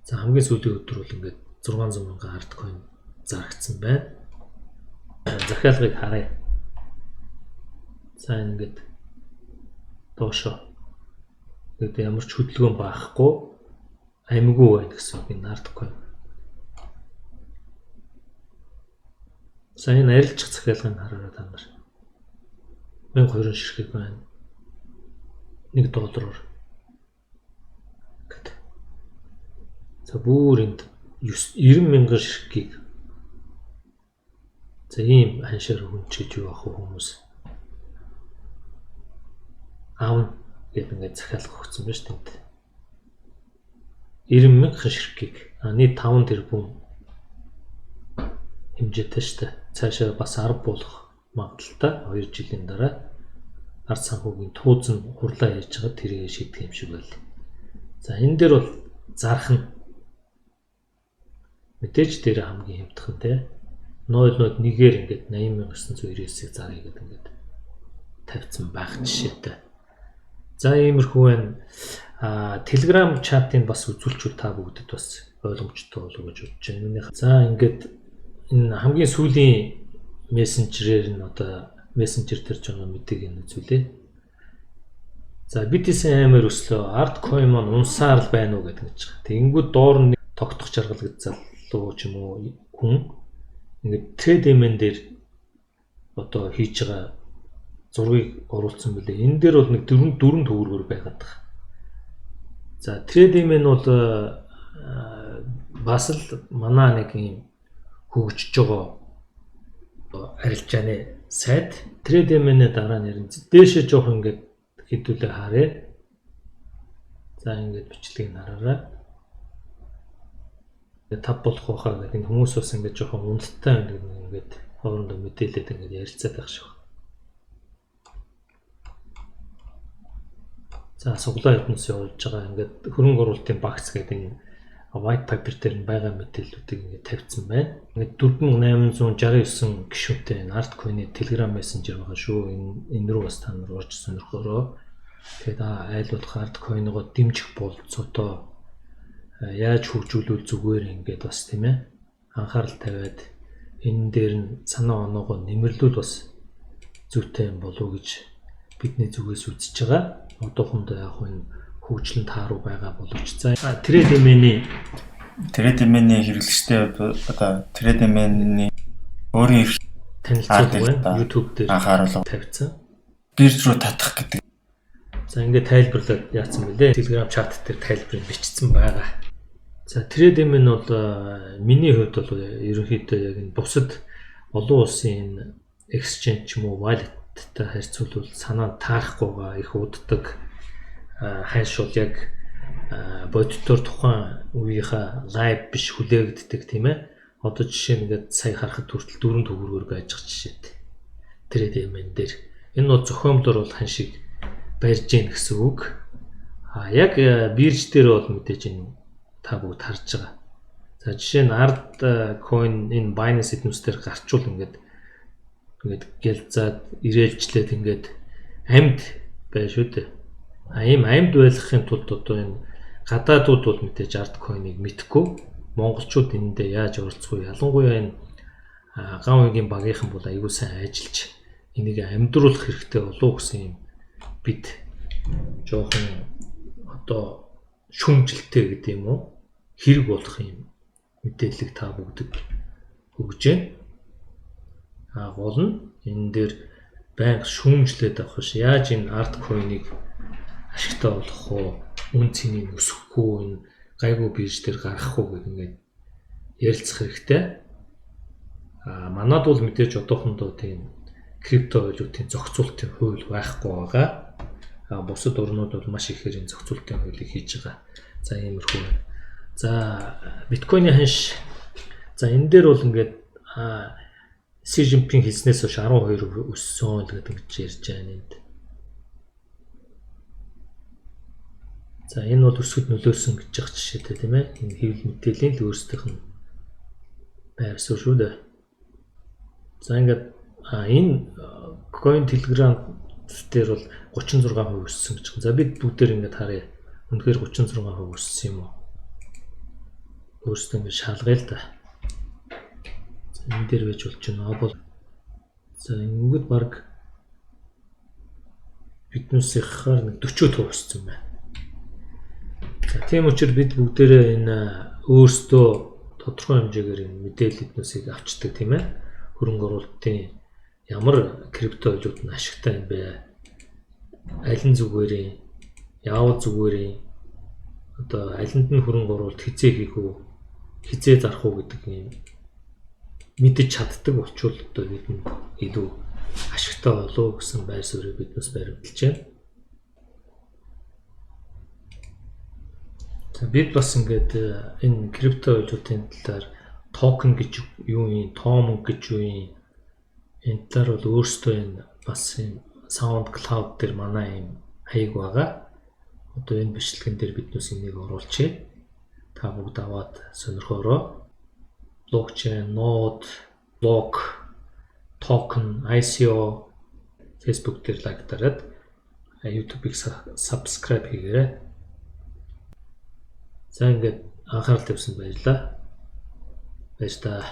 За хамгийн сүүлийн өдөр бол ингээд 600 мянган арткойн зарагдсан байна. Захиалгыг харъя. За ингээд доошо. Тэгээд ямар ч хөдөлгөөн байхгүй амьгүй байна гэсэн үг энэ арткойн. За энэ арилжих захиалгыг хараарай та нар. 1200 ширхэг байна. $1 гэт. За бүр энд 90 мянган ширхгийг за ийм ханшаар хүнчиж юу ах хүмүүс аав гэдэг ингээд захиалга өгсөн байна шүү дээ. 90 мянган ширхгийг нийт 5 тэрбум хэмжээтэй шүү дээ. Цаашаа бас 10 болох магадaltaй 2 жилийн дараа ард санхүүгийн тууз нь хурлаа хийж байгаа тэрийг шийдэх юм шиг байл. За энэ дээр бол зарах нь мэдээж дээр хамгийн хямдхан те 0.1-ээр ингээд 80,999-ийг заръя гэдэг ингээд тавьсан байх жишээтэй. За иймэрхүү байна. Telegram чатыг бас үзүүлчүүл та бүгдэд бас ойлгомжтой болов уу гэж бодож байна. За ингээд энэ хамгийн сүүлийн мессенжерээр нь одоо мессенжер төрж байгаа мэдээг нь үзүүлээ. За BTC амар өслөө Artcoin маань унсаар л байна уу гэдэг гэж байгаа. Тэгэнгүүт доор нь тогтох жаргал гэж залуу ч юм уу хүн ингээд TradeMan дээр одоо хийж байгаа зургийг оруулсан билээ. Энэ дээр бол нэг 4 төгрөгөөр байгаад байгаа. За TradeMan бол бас л манай нэг юм хөгжиж байгаа арилжааны сайт. TradeMan-ы дараа нэрнэ. Дээшээ жоох ингээд хэдүүлээ харъя. За ингээд бичлэгийг хараарай. Тав болох байхаа гэдэг хүмүүс бас ингээд жоохон унттай ингээд хоорондоо мэдээлээд ингээд ярилцаад байх шиг. За суглаа хэднээс явуулж байгаа ингээд хөрөнгө оруулалтын багц гэдэг энэ white paper дээр нь байгаа мэдээллүүдийг ингээд тавьсан байна. Ингээд 4869 гишүүнтэй энэ Artcoin-ы Telegram Messenger байгаа шүү. Энэ рүү бас та нар орж сонирхороо. Тэгээд айл болох Artcoin-ыг дэмжих болцоодоо яаж хөгжүүлвэл зүгээр ингээд бас тийм ээ анхаарал тавиад энэ дээр нь санаа оноогоо нэмэрлүүл бас зүйтэй юм болов уу гэж бидний зүгээс үзэж байгаа. Одоохондоо яг энэ хөгжлөн тааруу байгаа боловч за TradeMan-ы хэрэглэгчтэй одоо TradeMan-ы өөрийн танилцуулга байна. YouTube дээр анхааруулга тавьсан. Бирж руу татах гэдэг. За ингээд тайлбарлаад яатсан бэлээ. Telegram чат дээр тайлбарыг бичсэн байгаа. За TradeMan бол миний хувьд бол ерөнхийдөө яг энэ бусад олон улсын exchange ч юм уу wallet-тай харьцуулбал санаа таарахгүйгаа их уддаг хайшуул яг бодитоор тухайн үеийнхаа лайв биш хүлээгддэг тийм ээ. Одоо жишээ нь ингээд сая харахад хүртэл 4 төгрөгөөр байж байгаа жишээтэй. TradeMan дээр энэ бол зохиомлоор бол хан шиг барьж гин гэсэн үг. Яг бирж дээр бол мэдээж энэ та бүгд харж байгаа. За жишээ нь Artcoin энэ Binance эднүс дээр гарчвал ингээд гэлзаад ирээлжлээд ингээд амьд бай шүү дээ. Ийм амьд байлгахын тулд одоо энэ гадаадууд бол мэдээж Artcoin-ыг мэдхгүй. Монголчууд энэндээ яаж оролцох вэ? Ялангуяа энэ ган үеийн багийнхан бол аягүй сайн ажиллаж энийг амьдруулах хэрэгтэй болов гэсэн юм бид жоохон одоо шүмжилтэй гэдэг юм уу? Хэрэг болох юм мэдээлэл та бүгдэд өгж байна. Гол нь энэ дээр байнга шүүмжлээд авах ш. Яаж энэ Artcoin-ыг ашигтай болгох вэ? Үн цэнийг өсгөхгүй энэ гайгүй бирж дээр гаргах уу гэдэг ингээд ярилцах хэрэгтэй. Манад бол мэдээж одоохондоо тийм крипто валютын зохицуулалтын хууль байхгүй байгаа. Бусад орнууд бол маш ихээр энэ зохицуулалтын хуулийг хийж байгаа. За иймэрхүү. За биткойны ханш. За энэ дээр бол ингээд Си Жинпинг хэлснээс хойш 12% өссөн л гэдэг ингэж ярьж байна энд. За энэ бол өсгөд нөлөөлсөн гэж байгаа жишээтэй тийм ээ. Энэ хэвлэл мэдээллийн л өөрсдийнх нь байвсан шүү дээ. За ингээд энэ Coin Telegram дээр бол 36% өссөн гэж байна. За бид бүгдээр ингээд харъя. Үнэхээр 36% өссөн юм уу? өөрсдөө ингэ шалгая л да. За энэ дээр байж болж байна. Бол за ингэвэл баг биднээсийнхаар нэг 40% өссөн байна. За тийм учраас бид бүгдээрээ энэ өөрсдөө тодорхой хэмжээгээр энэ мэдээлэл эднүсийг авчдаг тийм ээ. Хөрөнгө оруулалтын ямар крипто валют нь ашигтай юм бэ? Аль нь зүгээрээ, яавал зүгээрээ одоо алинд нь хөрөнгө оруулалт хизээ хийх үү, хизээ зарах уу гэдэг юм мэдэж чаддаг болчвол одоо бид нь илүү ашигтай болов гэсэн байр суурийг биднээс баримталж байна. За бид бас ингээд энэ крипто валютын талаар токен гэж юу юм, том гэж юу юм энэ талаар бол өөрсдөө энэ бас юм SoundCloud дээр манай юм хаяг байгаа. Одоо энэ бичлэгэн дээр биднээс энийг оруулчихъя. Та бүгд аваад сонирхоорой. Blockchain, node, block, token, ICO Facebook дээр лайк дараад YouTube-ыг subscribe хийгээрэй. За ингээд анхаарал тавьсанд баярлалаа. Баярлалаа.